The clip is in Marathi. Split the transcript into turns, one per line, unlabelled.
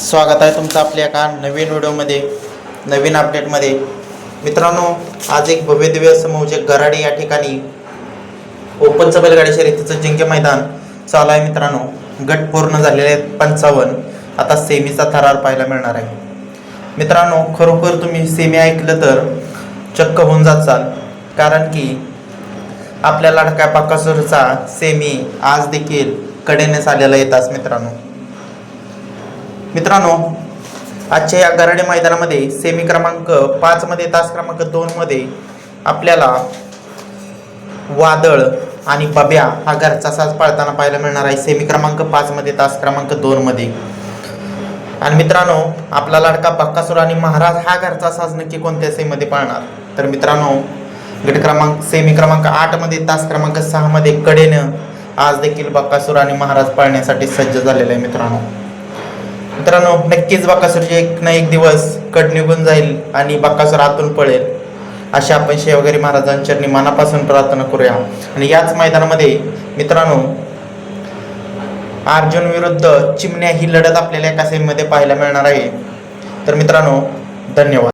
स्वागत आहे तुमचं आपल्या एका नवीन व्हिडिओमध्ये, नवीन अपडेटमध्ये। मित्रांनो, आज एक भव्यदिव्य असं म्हणजे गराडी या ठिकाणी ओपनचं बैलगाडी शर्यतीचं जिंके मैदान चालू आहे। मित्रांनो, गट पूर्ण झालेले आहेत 55, आता सेमीचा थरार पाहायला मिळणार आहे। मित्रांनो, खरोखर तुम्ही सेमी ऐकलं तर चक्क होऊन जाचाल, कारण की आपल्या लाडक्या बकासूरचा सेमी आज देखील कडेनेच आलेला येताच। मित्रांनो, आजच्या या गराडे मैदानामध्ये सेमी क्रमांक 5 मध्ये तास क्रमांक 2 मध्ये आपल्याला वादळ आणि बब्या हा घरचा साज पाळताना पाहायला मिळणार आहे, सेमी क्रमांक 5 मध्ये तास क्रमांक 2 मध्ये। आणि मित्रांनो, आपला लाडका बकासूर आणि महाराज हा घरचा साज नक्की कोणत्या सेमीमध्ये पाळणार? तर मित्रांनो, गट क्रमांक सेमी क्रमांक 8 मध्ये तास क्रमांक 6 मध्ये कडेनं आज देखील बकासूर आणि महाराज पाळण्यासाठी सज्ज झालेले आहे। मित्रांनो, नक्कीच बकासूरचे एक ना एक दिवस कड निघून जाईल आणि बकासूर आतून पळेल, अशी आपण शेवगिरी महाराजांच्या चरणी मनापासून प्रार्थना करूया। आणि याच मैदानामध्ये मित्रांनो, अर्जुन विरुद्ध चिमण्या ही लढत आपल्याला एका सेमीमध्ये पाहायला मिळणार आहे। तर मित्रांनो, धन्यवाद।